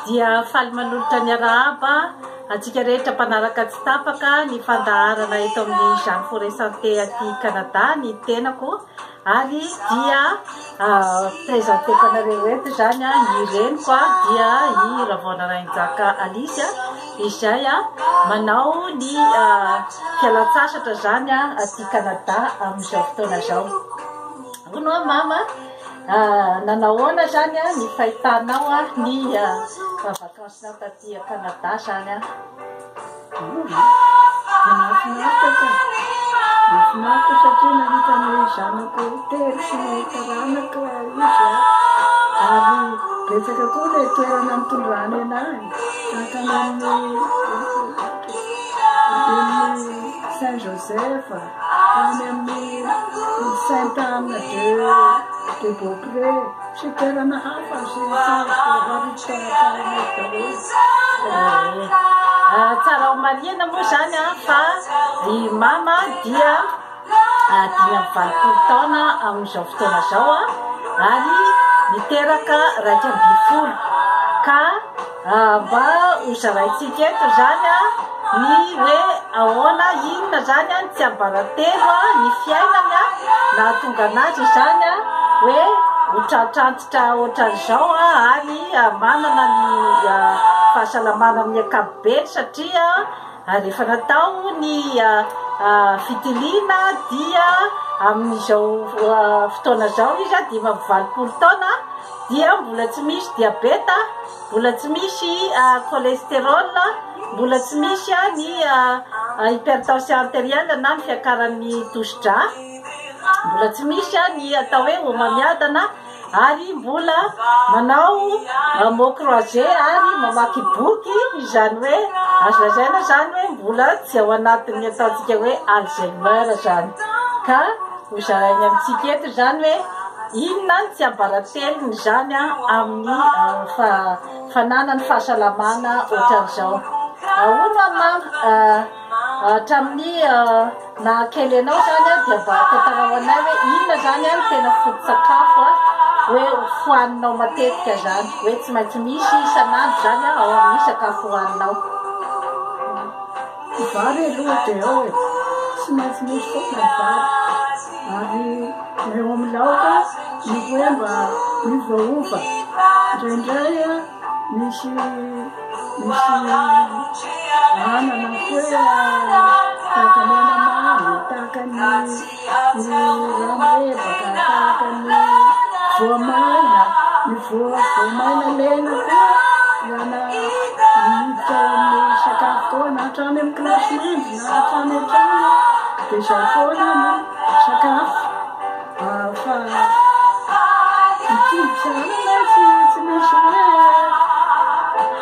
dia faly manolotra ny arahaba atsika rehetra mpanaraka tsy tapaka ny fandaharana eto amin'ny Jean Forêt Santé aty Canada ny tenako ary dia présenté panareo eto zany ny reniko dia i Ravona Rainjaka Alicia izay manao ny fialan-tsasatra zany aty Canada amin'izao fotoana zao. Hono mama nanahoana zany ny fahitanao ny vakansinao taty Canada zany mahafinaritra satria nahita ny zanako tery sy ny taranaka izy ary betsaka koa le toerana mitondrany anahy tahaka amin'ny Saint Joseph any amin'ny Sainte Anne de Beaupré sy toerana hafa sy tsara ho marihana moa zany fa i mama dia 25 taona amin'izao fotoana zao ary niteraka 2 ka mba hozaraintsika eto zany ny hoe ahoana inona zany tsy ambaratelo ny fiainana nahatonga anazy zany hoe hotratrantitra ohatran'izao ary manana ny fahasalamana amin'ny ankapobeny satria rehefa natao ny fitiliana dia amin'izao fotoana zao izy 20 taona dia mbola tsy misy diabeta, mbola tsy misy cholestérol, mbola tsy misy ny hypertension artérielle na ny fiakaran'ny tosidra, mbola tsy misy ny atao hoe homamiadana ary mbola manao mot croisé ary mamaky boky izany hoe azo lazaina zany hoe mbola tsy ao anatin'ny ataontsika hoe Alzheimer zany ka hozarainy amintsika eto zany hoe inona tsy ambaratelony zany amin'ny fananany fahasalamana ohatran'izao. Hono mama hatramin'ny nahakely anao zany dia mba tantarao anay hoe inona zany ny tena foto-tsakafo hoe fohaninao matetika zany hoe tsy maintsy misy isanandro zany ao amin'ny sakafo hohaninao. Vary aloha dia ao tsy maintsy misy foana vary ary eo amin'ny laoka ny hoe mba miovaova indraindray misy anana hoe tahaka ny anamamy, tahaka ny ramebaka, tahaka ny voamaina, ny voamaina lena koa iana miditra amin'ny sakafo koa na hatrany amin'ny kilasy mandry na hatrany an-trano dia izay foana ny sakafo fa mikidy tsara tsy misy hoe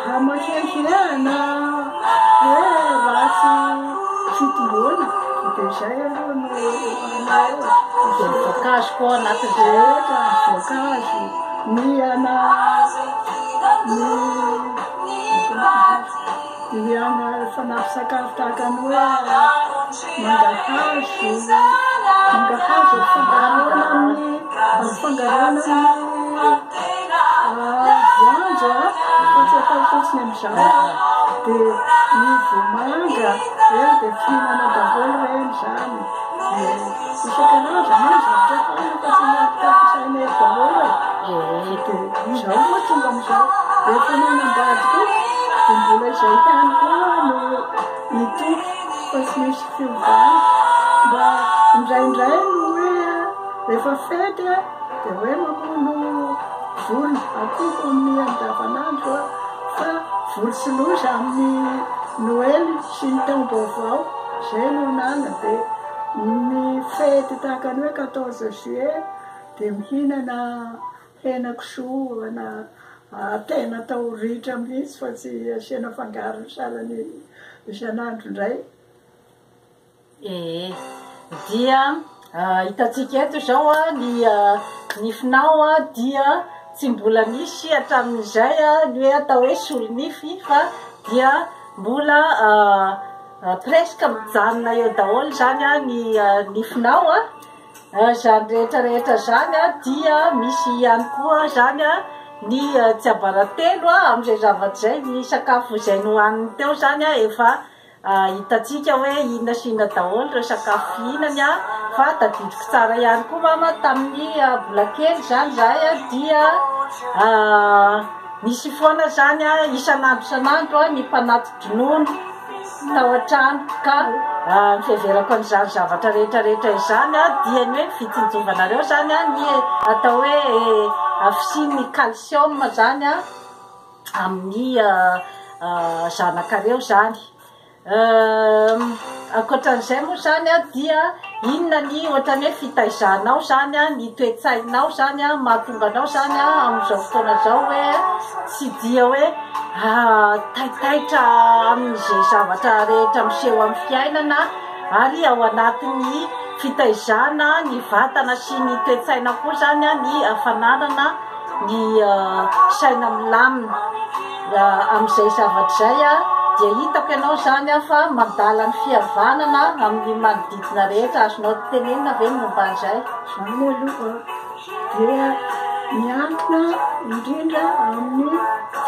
hamakiakiana hoe ratsy fitomboana dia izay aloha no dia voankazo koa anatin'izay voankazo miana fanafy sakafo tahaka ny hoe mangahazo fangarona amin'ny voanjo tsy atao fotsiny amin'izao dia ny vomanga dia fihinana daholo reny zany isan-karazany zavatra fanaka tsy nampisainay daholo dia izao moa tonga amin'izao rehefa nanambady koa dia mbola izay ihany koa no mitoko fa tsy misy fiovana mba indraindray no hoe rehefa fety dia hoe mamono voly atoko amin'ny andavanandro fa voly sy loza amin'ny Noely sy ny taom-baovao izay no nana dia ny fety tahaka ny hoe 14 juillet dia mihinana henakisoa na tena atao ritra mihitsy fa tsy asiana fangarony salany isanandro indray. Dia hitantsika eto zao ny finao dia tsy mbola misy hatramin'izay ny hoe atao hoe solonify fa dia mbola presque mijanona eo daholo zany ny finao zany rehetrarehetra zany dia misy ihany koa zany ny tsy abaratelo am'izay zavatra zay ny sakafo zay nohaniny teo zany efa hitatsika hoe inona sy inona daholo reo sakafo fihinany fa tadidiko tsara ihany koa mama tamin'ny mbola kely zany zahay dia nisy foana zany isan'andro ny mpanaty dronono tao an-trano ka fiheverako an'izany zavatra rehetrarehetra izany dia ny hoe fitsinjovanareo zany ny atao hoe afisian'ny calcium zany amin'ny zanakareo zany. Ankoatran'izay moa zany dia inona ny ohatrany hoe fitaizanao zany ny toe-tsainao zany mahatonga anao zany amin'izao fotoana zao hoe tsy dia hoe taitaitra amin'izay zavatra rehetra miseho amin'ny fiainana ary ao anatin'ny fitaizana ny vatana sy ny toe-tsaina koa zany ny hafananana ny saina milamina amin'izay zavatra zay dia hitako ianao zany fa mandala ny fihavanana amin'ny manodidina rehetra azonao tenenina ve ny momba an'izay zany aloha dia miankina indrindra amin'ny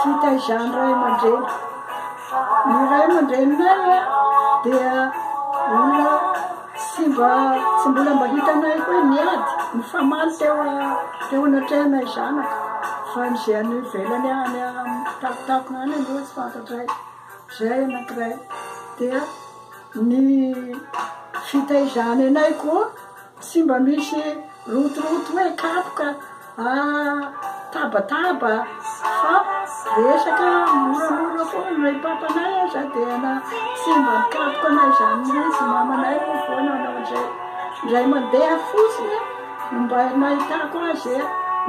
fitaizany ray aman-dreny. Ny ray aman-dreninay dia olona tsy mbola mba hitanay koa miady ny famaly teo anatrehanay zanaka fa nizay any ivelany any takotako any aloha tsy fantatray zay anankiray dia ny fitaizany anay koa tsy mba misy rotoroto hoe kapoka tabataba fa resaka moramora foana ray papanay aza dia tsy mba mikapoka anay zany mihitsy mamanay moa foana anao zay ndray mandeha fotsiny mba nahitako azy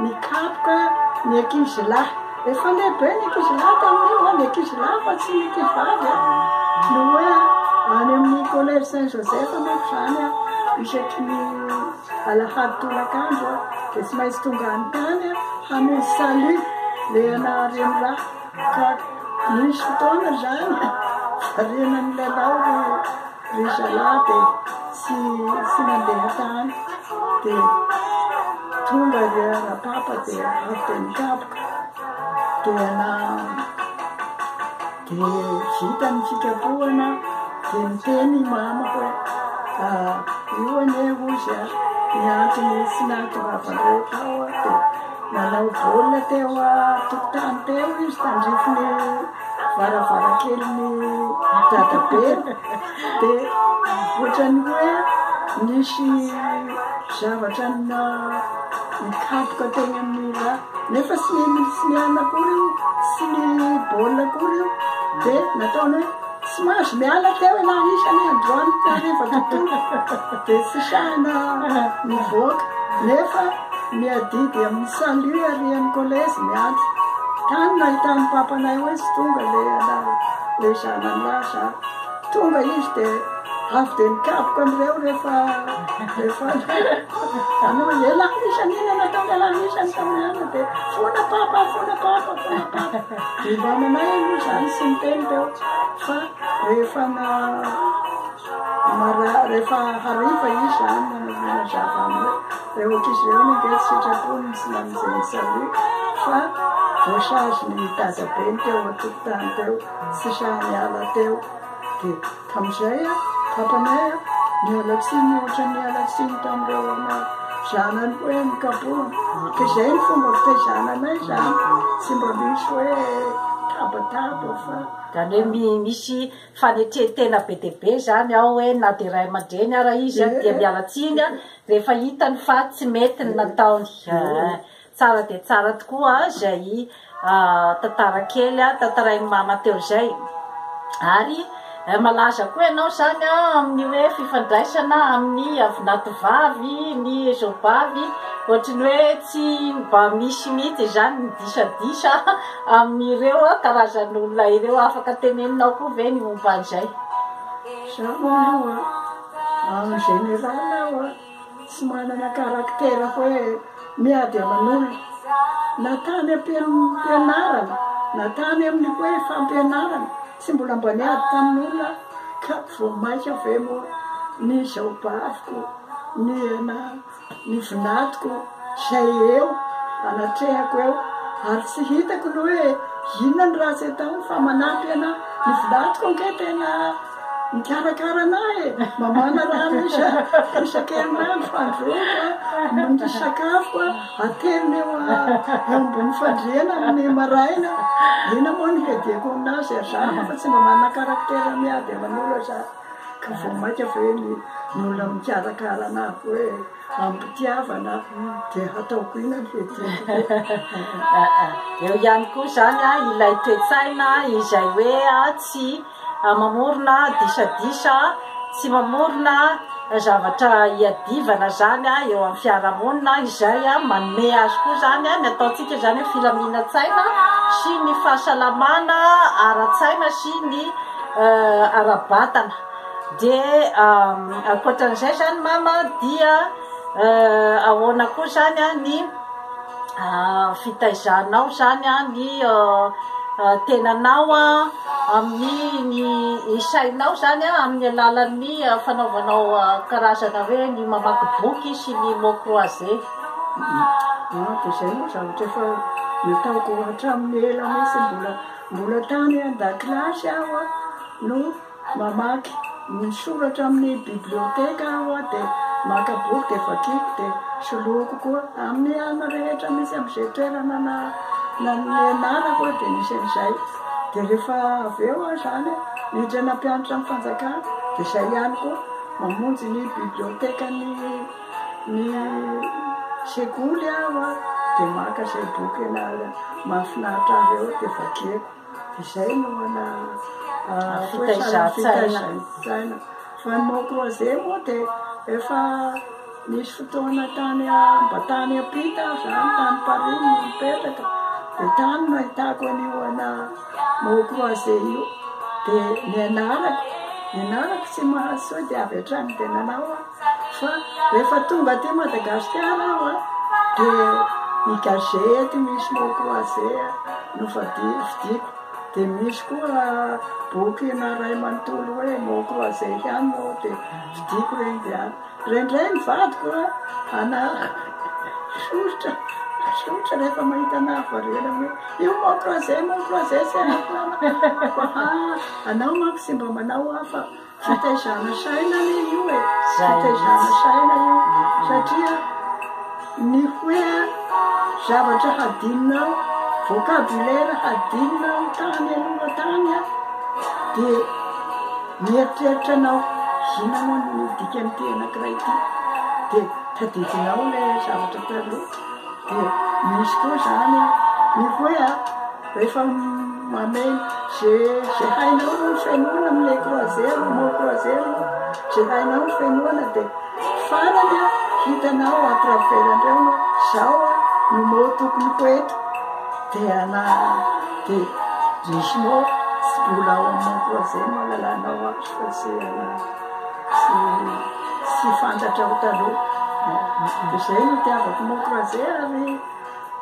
mikapoka ny ankizy lahy efa lehibe ny ankizy lahy tamin'io ny ankizy lahy fa tsy ny ankizy vavy no hoe any amin'ny collège Saint-Joseph moa zany isaky ny alahady tolakandro dia tsy maintsy tonga any tany hamonjy salut le anareny raha ka misy fotoana zany renan'ny lalao ry zalahy dia tsy mandeha tany dia tonga ry rapapa dia avy dia mikapoka dia vita ny fikapohana dia miteny mama hoe io anie ozy niantony tsy nahatongavandreo tao dia nanao baolina teo tokotany teo izy tandrifiny varavarankeliny dadabe dia ohatrany hoe nisy zavatra mikapoka tegna amin'ny raha nefa tsy niana kory io sy ny baolina kory io dia nataony hoe tsy mahazo miala teo ialahy isany androany tarefa tontolo dia tsy sahina mivoaka nefa miadidy amin'ny salut ary amin'ny collège miady tany nahitany papanay hoe tsy tonga le zanany lasa tonga izy dia avy dia mikapoka an'ireo rehefa anao ialahy isany iny nataony ialahy isany tamin'ny ana dia fona papa ivananay aloha zany sy miteny teo fa rehefa hariva izy zany manazava aminy reo ankizy reo nandeha sitrapony sy manizay salut fa voasazy ny dadabeny teo atokotany teo tsy sahy miala teo dia tamin'izay papanay nialatsiny ohatra nialatsiny tamin'ireo zanany hoe mikapohana ka izay ny fomba fitaizananay zany tsy mba misy hoe tabataba fa zany hoe misy fanetretena be dia be zany ao hoe na dia ray aman-dreny ara izy dia mialatsiny rehefa hitany fa tsy mety ny nataony tsara dia tsara tokoa zay tantara kely tantarain'ny mama teo zay ary malaza koa ianao zany amin'ny hoe fifandraisana amin'ny avinatovavy ny zobavy ohatrany hoe tsy mba misy mihitsy zany ny disadisa amin'ireo karazan'olona ireo afaka teneninao koa ve ny momba an'izay zao aloha en général tsy manana karaktera hoe miady aman'olona na tany am-pianarana na tany amin'ny hoe fampianarana tsy mbola mba niady tamin'olona ka vo maika ave moa ny zaobaviko ny vinatiko zay eo anatrehako eo ary tsy hitako no hoe inona ny raha zay tao fa manampy ana ny vilatiko anke tena mikarakara anahy mamana rano isakerinandro fandroako ny sakafo ateriny eo ambony fandriana amin'ny maraina ina moa ny hediako aminazy ary zany fa tsy mba manana karaktera miady aman'olo za ka vo maika ve ny olona mikarakara anahy hoe ampitiavana dia hataoko ina ny hediako eo ihany koa zany ilay toe-tsaina izay hoe tsy mamorona disadisa tsy mamorona zavatra iadivana zany eo amin'ny fiarahamonina izay manome azy koa zany ny ataontsika zany hoe filaminatsaina sy ny fahasalamana ara-tsaina sy ny ara-batana dia ankoatran'izay zany mama dia ahoana koa zany ny fitaizanao zany ny tenanao amin'ny sainao zany amin'ny alalan'ny fanaovanao karazana hoe ny mamaky boky sy ny mot croisé dia zay moa zavatra efa nataoko hatramin'ny ela misy mbola tany an-dakilasy aho no mamaky misoratra amin'ny biblioteka aho dia maka boky dia vakiko dia soloako koa amin'ny ana rehetra misy amin'izay toerana nananako dia nisy an'izay dia rehefa avy eo zany niditra nampianatra amin'ny fanjakana dia izay ihany koa mamonjy ny biblioteka ny sekoly aho dia maka izay boky mahafinaritra avy eo dia vakeko dia izay no fitaizan-tsaina fa ny mot croisé moa dia efa nisy fotoana mba tany apita zany tany Paris no mipetraka dia tany nahitako an'io mot croisé io dia ny anarako tsy mahazo sao dia avy hatrany dia nanao fa rehefa tonga aty Madagasikara aho dia ny gazety misy mot croisé no vidiko dia misy koa boky naray manontolo hoe mot croisé ihany moa dia vidiko reny dia rendray ny vadiko soritra rehefa mahita anahy varena hoe io mot croisé sy anao manko tsy mba manao fa fitaizana saina io fitaizana saina io satria ny hoe zavatra hadininao vocabulaire hadininao tany aloha tany dia mieritreritra anao ina moa ny dikany ty anankiray ty dia tadidinao le zavatra taloha dia misy koa zany ny hoe rehefa mameny zay hainao no fenoana amile croisére mot croisére zay hainao no fenoana dia farany hitanao atraveran'ireo no zao no mot tokony hoeto dia misy moa tsy mbola ao amin'ny mot croisé mahalalanao azy fa tsy fantatra ho taloha dia zay no tiavako mot croisé ary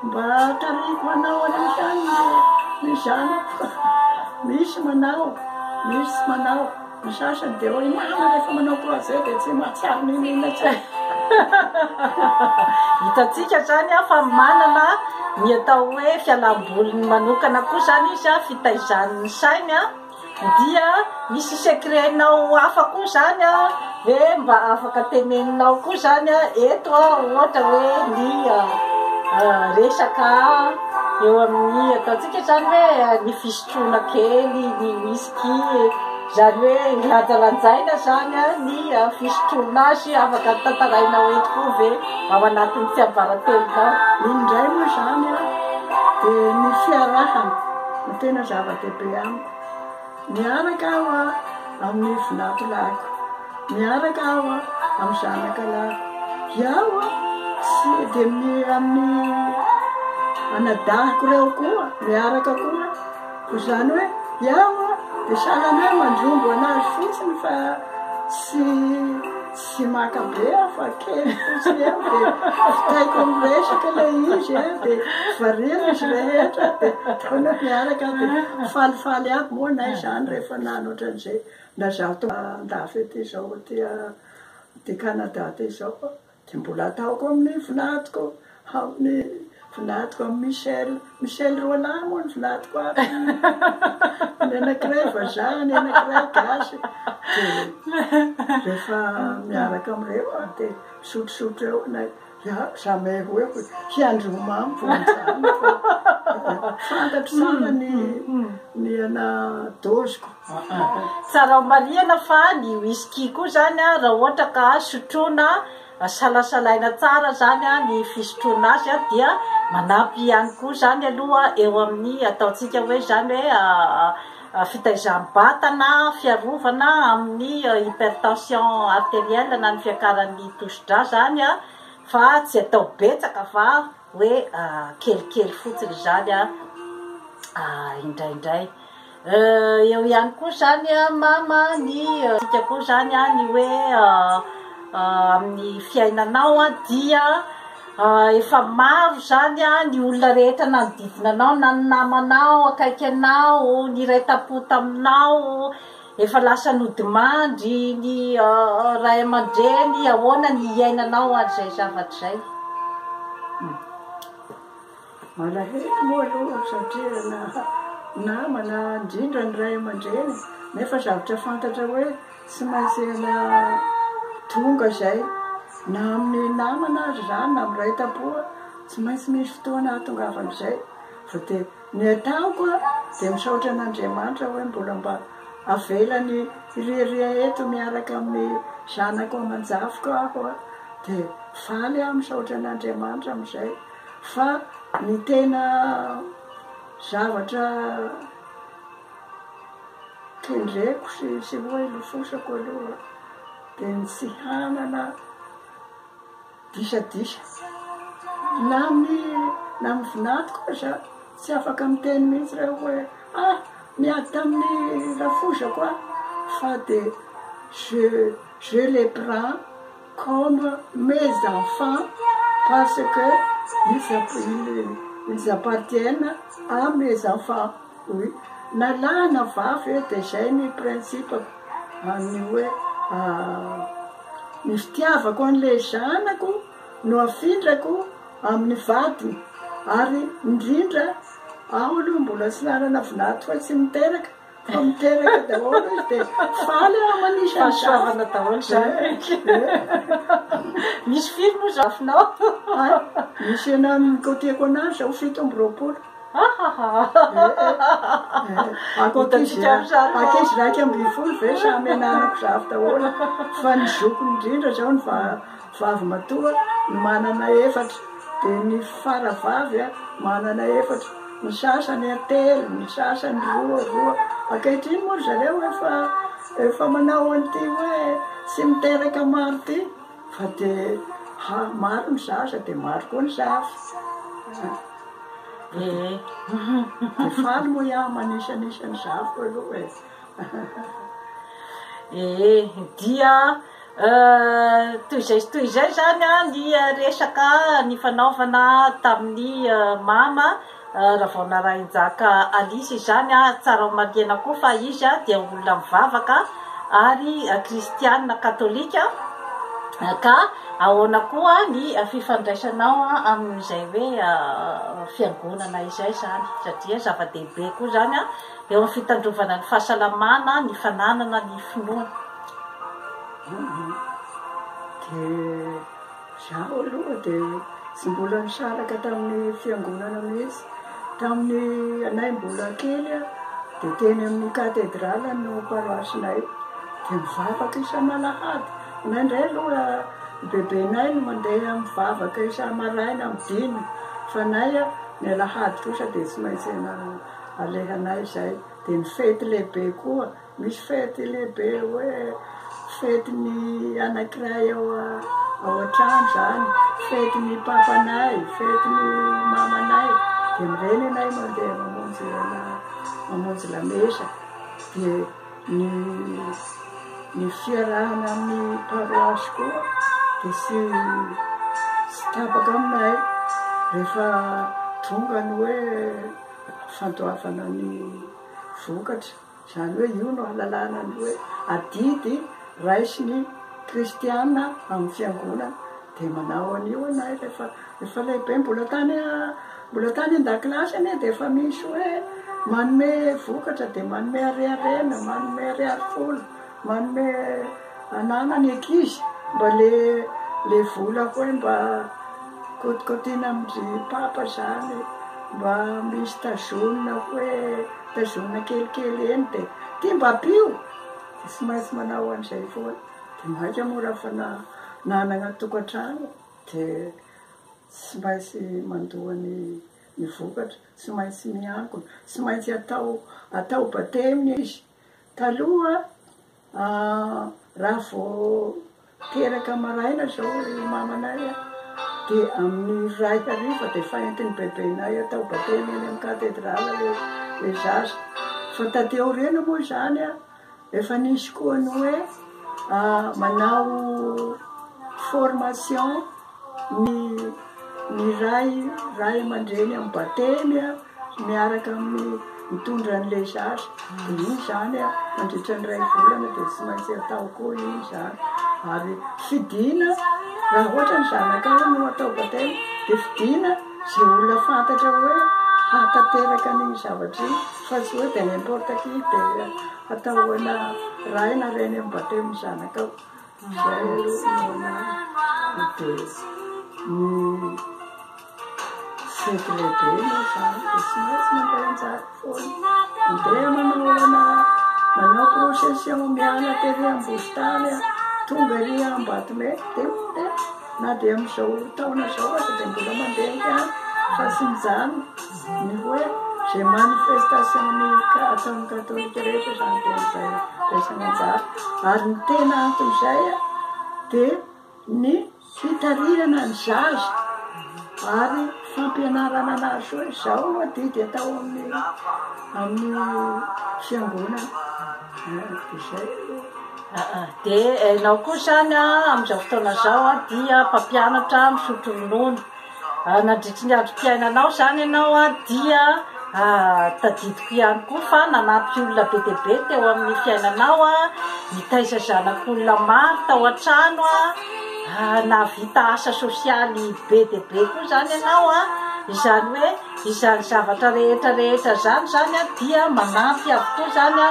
mba tariko anao an'izany ny zanako misy manao ny sasany dia hoe mama rehefa manao croisé dia tsy mahatsiaro ninina tsay hitatsika zany fa manana ny atao hoe fialamboliny manokana koa zany izy fitaizan'ny sainy dia misy secretnao hafa koa zany hoe mba afaka teneninao koa zany eto ohatra hoe ny resaka eo amin'ny ataontsika zany hoe ny fisotroana kely ny whisky zany hoe lanjalanjaina zany ny fisotroana azy afaka tantarainao eto koa ve ao anatin'ny fiambarateninao indray moa zany dia ny fiarahana no tena zava-dehibe amiko miaraka aho amin'ny vinako lako miaraka aho amin'ny zanaka lako iaho tsy dia amin'ny anadahako reo koa miaraka koa ko zany hoe iaho dia salanay mandrombo anazy fotsiny fa tsy makabe fa kely fotsiny eo dia fitaiko miresaka le izy dia variana izy rehetra dia taona miaraka dia falifaly aby moa nay zany rehefa nano ohatran'izay na zaho andafy ty zao ty Canada ty zao dia mbola ataoko amin'ny vinatiko amin'ny filatiko amin'ny Michel Roland moa ny filatiko aby ny anankiray vazaha ny anankiray gasy dia rehefa miaraka amin'ireo dia misotrosotro eo na jamais hoe hiandromamy vonjany fantatro sana ny ana doziko tsara marihana fa ny whisky koa zany a raha ohatra ka sotrona salasalaina tsara zany a ny fisotrona azy a dia manampy ihany koa zany aloha eo amin'ny ataotsika hoe zany hoe fitaizam-batana fiarovana amin'ny hypertension artérielle na ny fiakaran'ny tosidra zany a fa tsy atao betsaka fa hoe kelikely fotsiny zany a indraindray eo ihany koa zany a mama ny tsika koa zany a ny hoe amin'ny fiainanao a dia efa maro zany a ny olona rehetra nanodidinanao na ny namanao akaiky anao ny ray tapota aminao efa lasa nodimandry ny ray aman-dreny ahoana ny iainanao an'izay zavatra zay malahelo moa aloha satria namana indrindra ny ray aman-dreny nefa zavatra fantatra hoe tsy maintsy tonga zay na amin'ny namana azy zany na amin'ny ray tapoa tsy maintsy misy fotoana ahatongavan'izay fa dia ny ataoko dia misaotra an'Andriamanitra hoe mbola mba avelany riaria eto miaraka amin'ny zanako aman-jafiko aho dia faly aho misaotra an'Andriamanitra amin'izay fa ny tena zavatra kendreko sy hoe lofosako aloha dia ny tsy hanana disadisa na amin'ny vinatiko aza tsy afaka miteny mihitsy reo hoe miady tamin'ny lafosako fa dia je les prends comme mes enfants parce que ils appartiennent à mes enfants oui na lahy na vavy dia zay ny principe ny hoe ny fitiavako an'ilay zanako no afindrako amin'ny vadiny ary indrindra aho aloha mbola tsy nanana vinaty fa tsy miteraka fa miteraka daholo izy dia faly aho manisy fahasoavana daholo zany misy firy moa zafinao misy ana mikotiako anazy zao 7 ankizy raiky ambin'ny folo ve samy ananako zavy daholo fa ny zokony indrindra zao ny vavy matoa ny manana 4 dia ny faravavy manana 4 ny sasany 3 ny sasany 2 ankehitriny moa zareo efa manao an'ity hoe tsy miteraka maro ty fa dia maro ny zaza dia maro koa ny zavy dia faly moa iaho manisanisany zaviko aloha dia toy izay zany ny resaka ny fanaovana tamin'ny mama raha vao narahinjaka Alice zany tsara mariana koa fa izy dia olona mivavaka ary kristianina katolika ka ahoana koa ny fifandraisanao amin'izay hoe fiangonana izay zany satria zava-dehibe koa zany eo amin'ny fitandrovana ny fahasalamana ny fananana ny finoana dia zaho aloha dia tsy mbola nisaraka tamin'ny fiangonana mihitsy tamin'ny anay mbola kely dia teny amin'ny katedrala no paroasinay dia mivavaka isan'alahady naindray aloha bebenay no mandeha mivavaka isa-maraina amin'ny 10 fa nay ny alahady kosa dia tsy maintsy alehanay zay dia ny fety lehibe koa misy fety lehibe hoe fety ny anankiray ao an-trano zany fety ny papanay fety ny mamanay dia mireny anay mandeha mamonjy lamesa dia ny fiarahana amin'ny paroasy koa dia tsy tapaka aminay rehefa tonga ny hoe fandoavana ny vokatra zany hoe io no halalana ny hoe adidy raisiny kristiana amin'ny fiangonana dia manao an'io anay rehefa lehibe mbola tany an-dakilasy anie dia efa misy hoe manome vokatra dia manome arearena, manome ariary-folo, manome anana ny ankizy mba le vola hoe mba kotikotiana amin'ny papa zany mba misy tazonina hoe tazonina kelikely eny dia tia mba pio dia tsy maintsy manao an'izay foana dia maika moa raha fa nanana tokantrano dia tsy maintsy mandohany ny vokatra, tsy maintsy miankona, tsy maintsy atao batemina izy. Taloha raha vao teraka maraina zao mamanay dia amin'ny ray hariva dia faentiny bebenay atao batemy eny amin'ny katedrala le zaza. Fa taty aoriana moa zany efa nisy koa ny hoe manao formation ny ray aman-dreny amin'ny batemy miaraka amin'ny mitondra an'le zaza. Dia iny zany mandritra ny ray volana dia tsy maintsy atao koa iny zany. Ary fidina raha ohatra ny zanakay no atao batemy dia fidina zay olona fantatra hoe hatateraka ny zavatra iny fa tsy hoe dia n'importe qui dia atao ana ray na reny amin'ny batemy zanakao. Zay aloha dia ny fety lehibe moa zany dia tsy maintsy mandray anjara foana. Mandeha manao procession mianatra ery ambositany tonga ery Ambatime dia na dia amin'izao taona zao dia mbola mandeha ihany fa tsy mijano ny hoe zay manifestation ny ataon'ny katolika rehetra zany dia amin'izay raisana anjara. Ary ny tena anton'izay dia ny fitarihana ny zaza ary fampianarana anazy hoe zao no adidy atao amin'ny fiangonana. Izay dia ianao koa zany amin'izao fotoana zao dia mpampianatra misotro ronono. Nandritry ny androm-piainanao zany ianao dia tadidiko ihany koa fa nanampy olona be dia be teo amin'ny fiainanao mitaiza zanak'olona maro tao an-trano navita asa sosialy be dia be koa zany ianao izany hoe izany zavatra rehetra zany dia manampy avokoa zany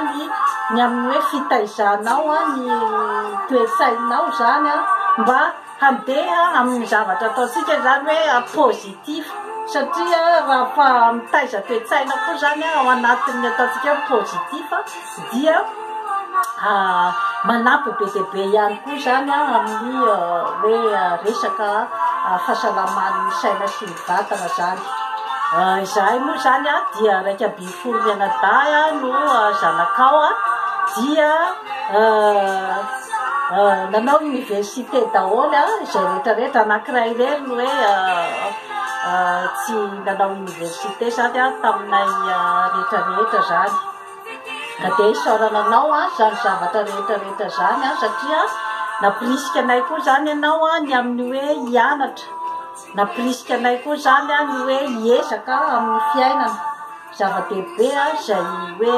ny amin'ny hoe fitaizanao ny toe-tsainao zany mba handeha amin'ny zavatra ataontsika zany hoe positif satria raha mitaiza toe-tsaina koa zany ao anatin'ny ataontsika positif dia manampy be dia be ihany koa zany amin'ny hoe resaka fahasalaman'ny saina sy ny vatana zany. Izahay moa zany dia raika ambin'ny folo mianadahy no zanakao dia nanao université daholo izay rehetrarehetra anankiray irery no hoe tsy nanao université zany taminay rehetrarehetra zany. Dia isaorananao zany zavatra rehetrarehetra zany satria napirisika anay koa zany ianao ny amin'ny hoe hianatra, napirisika anay koa zany ny hoe hiezaka amin'ny fiainana zava-dehibe izay hoe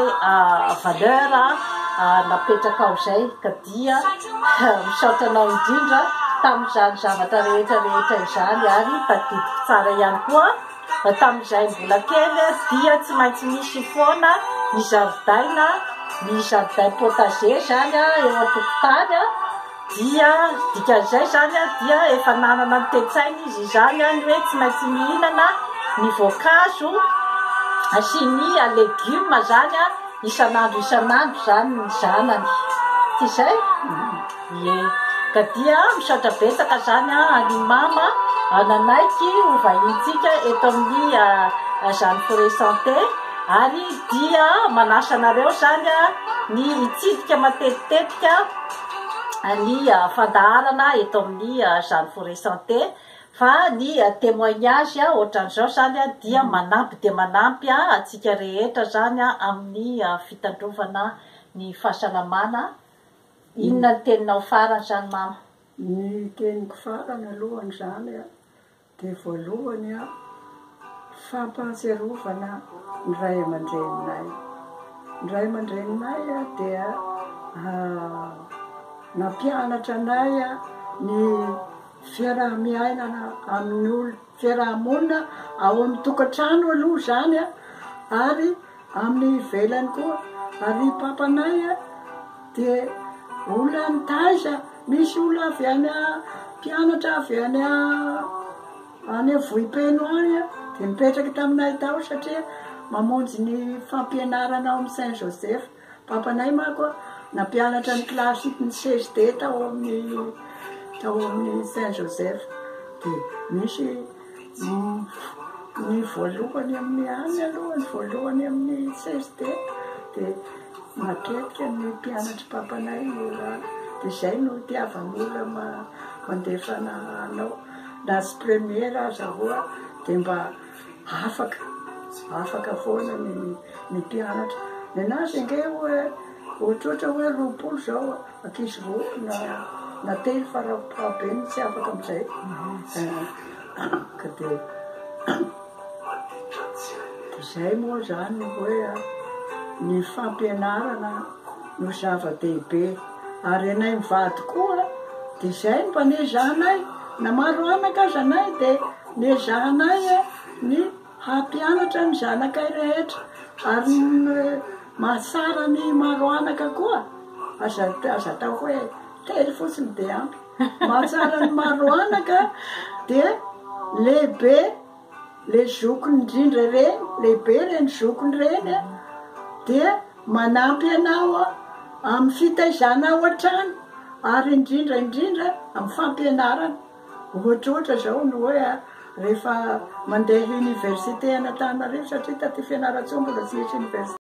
valeur napetraka ao izay ka dia misaotranao indrindra tamin'izany zavatra rehetrarehetra izany ary tadidiko tsara ihany koa tamin'izay mbola kely dia tsy maintsy misy foana ny zaridaina, ny zaridain potager zany eo an-tokotany dia dikan'izay zany dia efa nanana ny toe-tsaina izy zany ny hoe tsy maintsy mihinana ny voankazo sy ny legioma zany isan'andro zany ny zanany. Izay ka dia misaotra betsaka zany ny mama nanaiky ho vahintsika eto amin'ny Jeanne Forêt Santé ary dia manasa anareo zany ny hitsidika matetitetika ny fandaharana eto amin'ny Jeanne Forêt Santé fa ny témoignage ohatran'izao zany dia manampy atsika rehetra zany amin'ny fitandrovana ny fahasalamana. Inona ny teninao farany zany mama? Ny teniko farany alohany zany dia voalohany fampahatsiarovana ny ray aman-dreninay. Ny ray aman-dreninay dia nampianatra anay ny fiaraha-miainana amin'ny olo fiaraha-monina ao amin'ny tokantrano aloha zany ary amin'ny velany koa ary papanay dia olona nitaiza misy olona avy any mpianatra avy any Vohipeno any dia mipetraky taminay tao satria mamonjy ny fampianarana ao amin'ny Saint-Joseph. Papanay mako nampianatra ny kilasy ny CSD tao amin'ny Saint-Joseph dia misy ny voalohany amin'ny any aloha ny voalohany amin'ny CSD dia matetika ny mpianatra papanay dia izay no tiavan'olona mandefana anao na sy premiera aza hoa dia mba afaka foana ny mpianatra. Nenazy nge hoe ohatrohatra hoe 20 zao ankizy roa na telo farabe ny tsy afaka amin'izay ka dia izay moa zany hoe ny fampianarana no zava-dehibe ary anay mivady koa dia izay mba nezahanay na maro anaka aza anay dia nezahanay ny hampianatra ny zanakay rehetra ary mahasara ny maro anaka koa aza atao hoe telo fotsiny dia ampy mahasara ny maro anaka dia lehibe le zokony indrindra reny lehibe reny zokony reny dia manampy anao amin'ny fitaizana ao an-trano ary indrindra amin'ny fampianarana. Ohatrohatra zao no hoe rehefa mandeha université Antananarivo satria taty Fianarantsoa mbola tsy misy université